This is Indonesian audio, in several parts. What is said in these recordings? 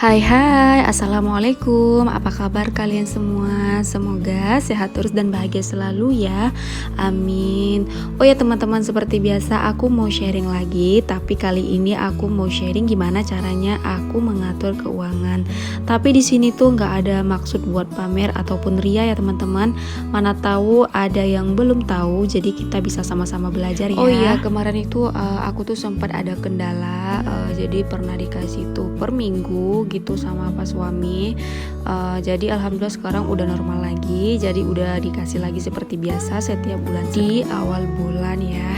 Hai hai, assalamualaikum. Apa kabar kalian semua? Semoga sehat terus dan bahagia selalu ya. Amin. Oh ya teman-teman, seperti biasa aku mau sharing lagi. Tapi kali ini aku mau sharing gimana caranya aku mengatur keuangan. Tapi di sini tuh nggak ada maksud buat pamer ataupun ria ya teman-teman. Mana tahu ada yang belum tahu, jadi kita bisa sama-sama belajar ya. Oh iya, kemarin itu aku tuh sempat ada kendala. Jadi pernah dikasih tuh per minggu gitu sama pak suami. Jadi alhamdulillah sekarang udah normal lagi, jadi udah dikasih lagi seperti biasa setiap bulan di awal bulan ya.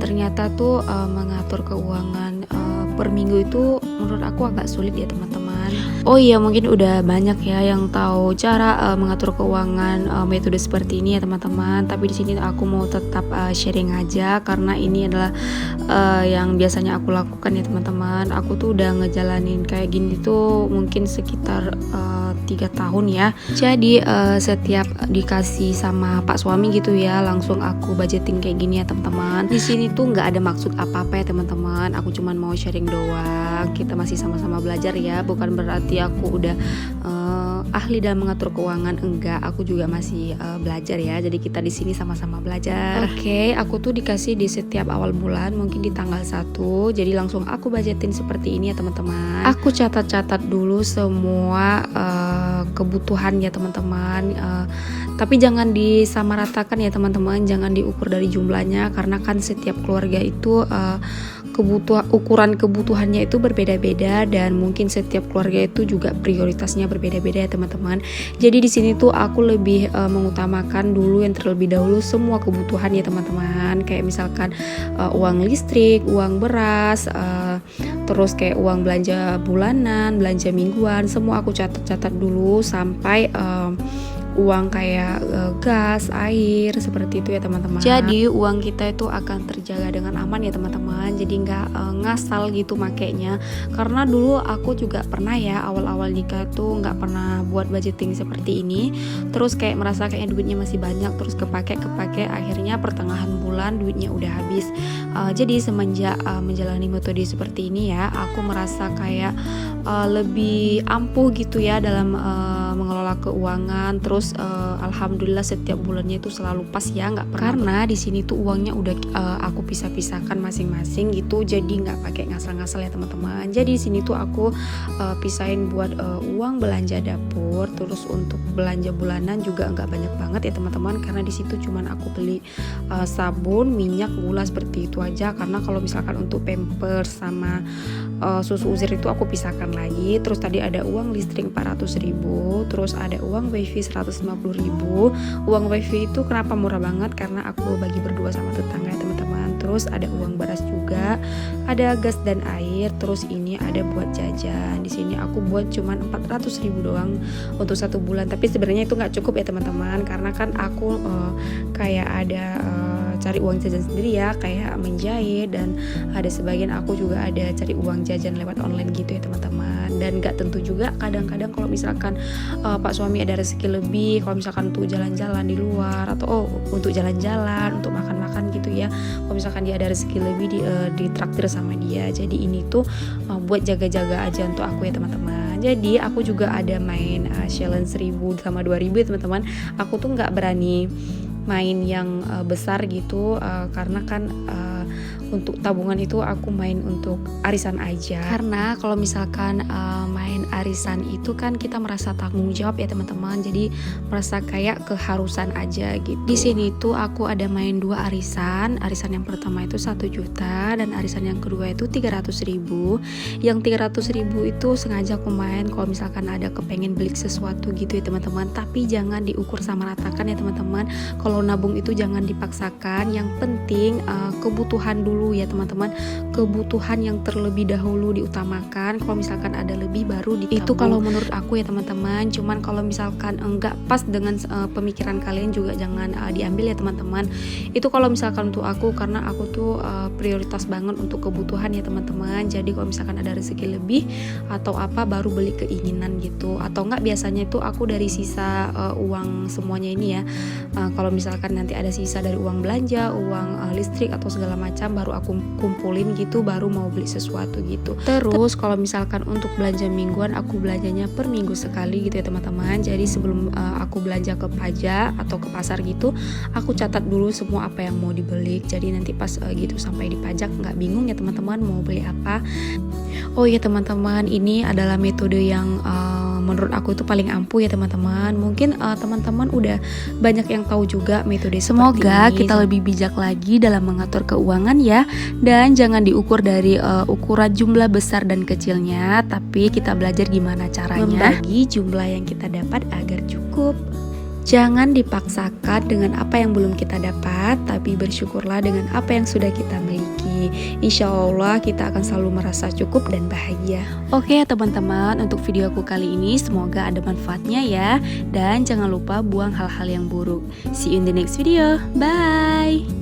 Ternyata tuh mengatur keuangan per minggu itu menurut aku agak sulit ya teman-teman. Oh iya, mungkin udah banyak ya yang tahu cara mengatur keuangan metode seperti ini ya teman-teman. Tapi di sini aku mau tetap sharing aja karena ini adalah yang biasanya aku lakukan ya teman-teman. Aku tuh udah ngejalanin kayak gini tuh mungkin sekitar 3 tahun ya. Jadi setiap dikasih sama pak suami gitu ya, langsung aku budgeting kayak gini ya teman-teman. Di sini tuh nggak ada maksud apa-apa ya teman-teman. Aku cuman mau sharing doang. Kita masih sama-sama belajar ya. Bukan berarti aku udah ahli dalam mengatur keuangan, enggak. Aku juga masih belajar ya. Jadi kita di sini sama-sama belajar. Oke, aku tuh dikasih di setiap awal bulan, mungkin di tanggal 1. Jadi langsung aku budgetin seperti ini ya teman-teman. Aku catat-catat dulu semua kebutuhan ya teman-teman. Tapi jangan disamaratakan ya teman-teman, jangan diukur dari jumlahnya karena kan setiap keluarga itu ukuran kebutuhannya itu berbeda-beda dan mungkin setiap keluarga itu juga prioritasnya berbeda-beda ya teman-teman. Jadi di sini tuh aku lebih mengutamakan dulu yang terlebih dahulu semua kebutuhan ya teman-teman. Kayak misalkan uang listrik, uang beras, terus kayak uang belanja bulanan, belanja mingguan, semua aku catat-catat dulu sampai uang kayak gas, air, seperti itu ya teman-teman. Jadi uang kita itu akan terjaga dengan aman ya teman-teman. Jadi nggak ngasal gitu makainya. Karena dulu aku juga pernah ya awal-awal nikah tuh nggak pernah buat budgeting seperti ini. Terus kayak merasa kayaknya duitnya masih banyak, terus kepake, akhirnya pertengahan bulan duitnya udah habis. Jadi semenjak menjalani metode seperti ini ya, aku merasa kayak lebih ampuh gitu ya dalam mengelola keuangan. Terus alhamdulillah setiap bulannya itu selalu pas ya, nggak pernah. Karena di sini tuh uangnya udah aku pisah-pisahkan masing-masing gitu, jadi nggak pakai ngasal-ngasal ya teman-teman. Jadi di sini tuh aku pisahin buat uang belanja dapur, terus untuk belanja bulanan juga nggak banyak banget ya teman-teman, karena di situ cuman aku beli sabun, minyak, gula seperti itu aja. Karena kalau misalkan untuk pampers sama susu usir itu aku pisahkan lagi. Terus tadi ada uang listrik 400.000, terus ada uang wifi 150.000. Uang wifi itu kenapa murah banget, karena aku bagi berdua sama tetangga ya teman-teman. Terus ada uang beras juga, ada gas dan air. Terus ini ada buat jajan. Di sini aku buat cuman 400.000 doang untuk 1 bulan. Tapi sebenarnya itu nggak cukup ya teman-teman, karena kan aku kayak ada cari uang jajan sendiri ya, kayak menjahit, dan ada sebagian aku juga ada cari uang jajan lewat online gitu ya teman-teman. Dan gak tentu juga, kadang-kadang kalau misalkan pak suami ada rezeki lebih, kalau misalkan untuk jalan-jalan di luar atau untuk jalan-jalan, untuk makan-makan gitu ya, kalau misalkan dia ada rezeki lebih ditraktir sama dia. Jadi ini tuh buat jaga-jaga aja untuk aku ya teman-teman. Jadi aku juga ada main challenge 1.000 sama 2.000 ya teman-teman. Aku tuh gak berani main yang besar gitu, karena kan untuk tabungan itu aku main untuk arisan aja. Karena kalau misalkan main arisan itu kan kita merasa tanggung jawab ya teman-teman. Jadi merasa kayak keharusan aja gitu. Di sini tuh aku ada main 2 arisan. Arisan yang pertama itu 1 juta dan arisan yang kedua itu 300.000. Yang 300.000 itu sengaja aku main kalau misalkan ada kepengen beli sesuatu gitu ya teman-teman. Tapi jangan diukur sama ratakan ya teman-teman. Kalau nabung itu jangan dipaksakan. Yang penting kebutuhan dulu ya teman-teman. Kebutuhan yang terlebih dahulu diutamakan. Kalau misalkan ada lebih baru ditabung. Itu kalau menurut aku ya teman-teman. Cuman kalau misalkan enggak pas dengan pemikiran kalian juga jangan diambil ya teman-teman. Itu kalau misalkan untuk aku, karena aku tuh prioritas banget untuk kebutuhan ya teman-teman. Jadi kalau misalkan ada rezeki lebih atau apa baru beli keinginan gitu. Atau enggak biasanya itu aku dari sisa uang semuanya ini ya. Kalau misalkan nanti ada sisa dari uang belanja, uang listrik atau segala macam, baru aku kumpulin gitu, baru mau beli sesuatu gitu. Terus kalau misalkan untuk belanja mingguan ketentuan aku belanjanya per minggu sekali gitu ya teman-teman. Jadi sebelum aku belanja ke pajak atau ke pasar gitu, aku catat dulu semua apa yang mau dibeli. Jadi nanti pas gitu sampai di pajak nggak bingung ya teman-teman mau beli apa. Oh iya teman-teman, ini adalah metode yang menurut aku itu paling ampuh ya teman-teman. Mungkin teman-teman udah banyak yang tahu juga metode Semoga seperti ini. kita lebih bijak lagi dalam mengatur keuangan ya. Dan jangan diukur dari ukuran jumlah besar dan kecilnya, tapi kita belajar gimana caranya membagi jumlah yang kita dapat agar cukup. Jangan dipaksakan dengan apa yang belum kita dapat, tapi bersyukurlah dengan apa yang sudah kita miliki. Insya Allah kita akan selalu merasa cukup dan bahagia. Oke teman-teman, untuk video aku kali ini semoga ada manfaatnya ya. Dan jangan lupa buang hal-hal yang buruk. See you in the next video. Bye.